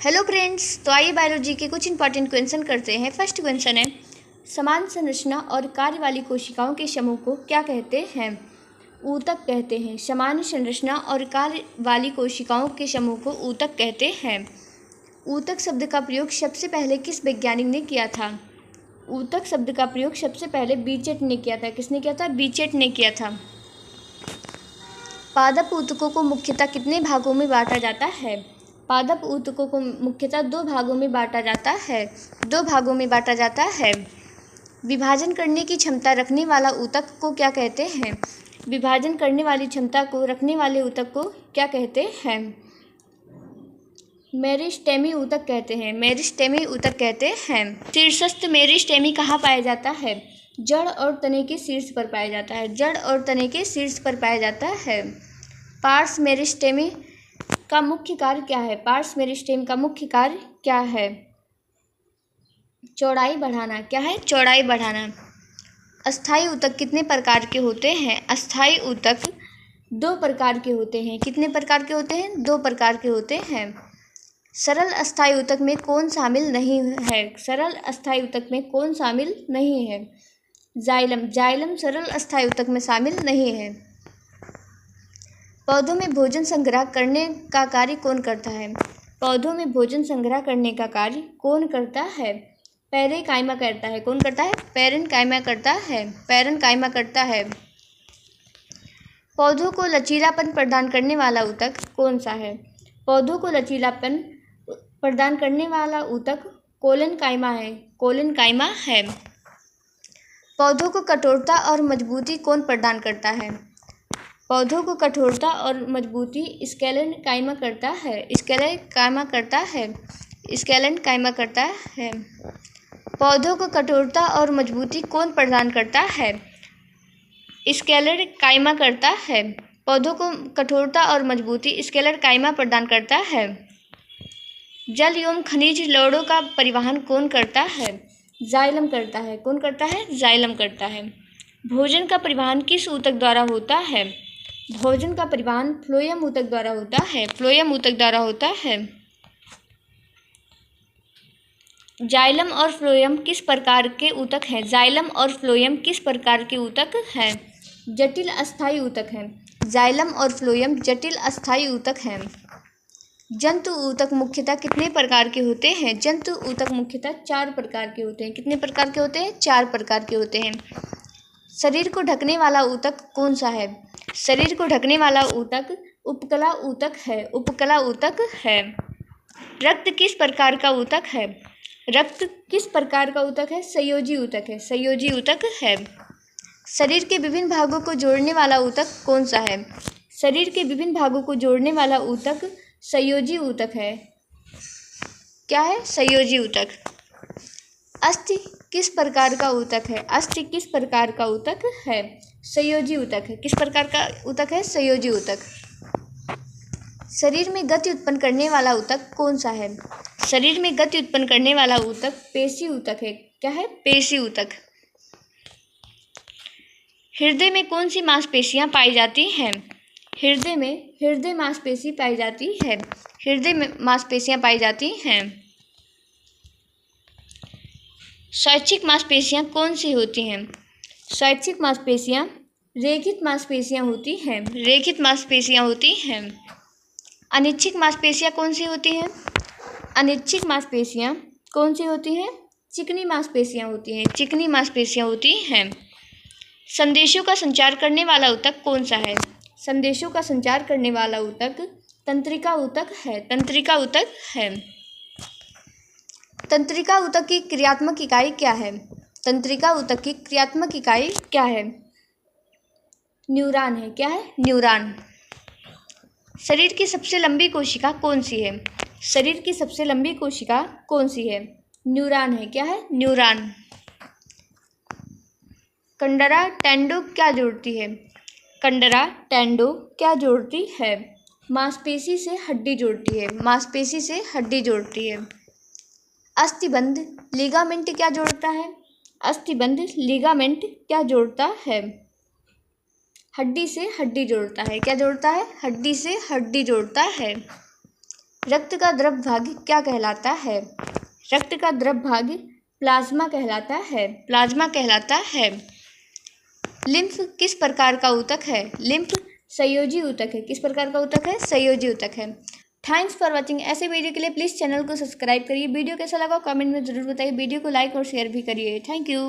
Hello friends, तो आइए biology के कुछ इंपॉर्टेंट क्वेश्चन करते हैं। फर्स्ट क्वेश्चन है, समान संरचना और कार्य वाली कोशिकाओं के समूह को क्या कहते हैं? ऊतक कहते हैं। समान संरचना और कार्य वाली कोशिकाओं के समूह को ऊतक कहते हैं। ऊतक शब्द का प्रयोग सबसे पहले किस वैज्ञानिक ने किया था? ऊतक शब्द का प्रयोग सबसे पहले बीचेट ने किया था। किसने किया था? बीचेट ने किया था। पादप ऊतकों को मुख्यतः कितने भागों में बांटा जाता है? पादप ऊतकों को मुख्यतः दो भागों में बांटा जाता है। विभाजन करने की क्षमता रखने वाला ऊतक को क्या कहते हैं? विभाजन करने वाली क्षमता को रखने वाले ऊतक को क्या कहते हैं? मेरिस्टेमी ऊतक कहते हैं। शीर्षस्थ मेरिस्टेमी कहाँ पाया जाता है? जड़ और तने के शीर्ष पर पाया जाता है। पार्श्व मेरिस्टेमी का मुख्य कार्य क्या है? चौड़ाई बढ़ाना। अस्थायी ऊतक कितने प्रकार के होते हैं? अस्थायी ऊतक दो प्रकार के होते हैं। कितने प्रकार के होते हैं? दो प्रकार के होते हैं। सरल अस्थायी ऊतक में कौन शामिल नहीं है? जाइलम सरल अस्थायी ऊतक में शामिल नहीं है। पौधों में भोजन संग्रह करने का कार्य कौन करता है? पैरेनकाइमा करता है। कौन करता है? पैरेनकाइमा करता है। पौधों को लचीलापन प्रदान करने वाला ऊतक कौन सा है? पौधों को लचीलापन प्रदान करने वाला ऊतक कोलेनकाइमा है। पौधों को कठोरता और मजबूती कौन प्रदान करता है? पौधों को कठोरता और मजबूती स्केलेनकाइमा करता है। पौधों को कठोरता और मजबूती कौन प्रदान करता है? स्केलेनकाइमा करता है। पौधों को कठोरता और मजबूती स्केलेनकाइमा प्रदान करता है। जल एवं खनिज लवणों का परिवहन कौन करता है? जाइलम करता है। कौन करता है? जाइलम करता है। भोजन का परिवहन किस ऊतक द्वारा होता है? भोजन का परिवहन फ्लोएम ऊतक द्वारा होता है। जाइलम और फ्लोएम किस प्रकार के ऊतक हैं? जटिल अस्थायी ऊतक हैं। जाइलम और फ्लोएम जटिल अस्थायी ऊतक हैं। जंतु ऊतक मुख्यतः कितने प्रकार के होते हैं? जंतु ऊतक मुख्यतः 4 प्रकार के होते हैं। कितने प्रकार के होते हैं? 4 प्रकार के होते हैं। शरीर को ढकने वाला ऊतक कौन सा है? शरीर को ढकने वाला ऊतक उपकला ऊतक है। रक्त किस प्रकार का ऊतक है? संयोजी ऊतक है। शरीर के विभिन्न भागों को जोड़ने वाला ऊतक कौन सा है? शरीर के विभिन्न भागों को जोड़ने वाला ऊतक संयोजी ऊतक है। क्या है? संयोजी ऊतक। अस्थि किस प्रकार का ऊतक है? संयोजी ऊतक है। किस प्रकार का ऊतक है? संयोजी ऊतक। शरीर में गति उत्पन्न करने वाला ऊतक कौन सा है? शरीर में गति उत्पन्न करने वाला ऊतक पेशी ऊतक है। क्या है? पेशी ऊतक। हृदय में कौन सी मांसपेशियां पाई जाती हैं? हृदय में मांसपेशियां पाई जाती हैं। स्वैच्छिक मांसपेशियां कौन सी होती हैं? स्वैच्छिक मांसपेशियां रेखित मांसपेशियां होती हैं। अनिच्छिक मांसपेशियां कौन सी होती हैं? अनिच्छिक मांसपेशियां कौन सी होती हैं? चिकनी मांसपेशियां होती हैं। संदेशों का संचार करने वाला ऊतक कौन सा है? संदेशों का संचार करने वाला ऊतक तंत्रिका ऊतक है। तंत्रिका ऊतक की क्रियात्मक इकाई क्या है? न्यूरॉन है। क्या है? न्यूरॉन। शरीर की सबसे लंबी कोशिका कौन सी है? न्यूरॉन है। क्या है? न्यूरॉन। कंडरा टेंडो क्या जोड़ती है? मांसपेशी से हड्डी जोड़ती है। अस्थिबंध लिगामेंट क्या जोड़ता है? हड्डी से हड्डी जोड़ता है। क्या जोड़ता है? हड्डी से हड्डी जोड़ता है। रक्त का द्रव भाग क्या कहलाता है? रक्त का द्रव भाग प्लाज्मा कहलाता है। प्लाज्मा कहलाता है। लिम्फ किस प्रकार का ऊतक है? लिम्फ संयोजी ऊतक है। किस प्रकार का ऊतक है? संयोजी ऊतक है। Thanks for watching. ऐसे वीडियो के लिए प्लीज़ चैनल को सब्सक्राइब करिए। वीडियो कैसा लगा कमेंट में ज़रूर बताइए। वीडियो को लाइक और शेयर भी करिए। Thank you.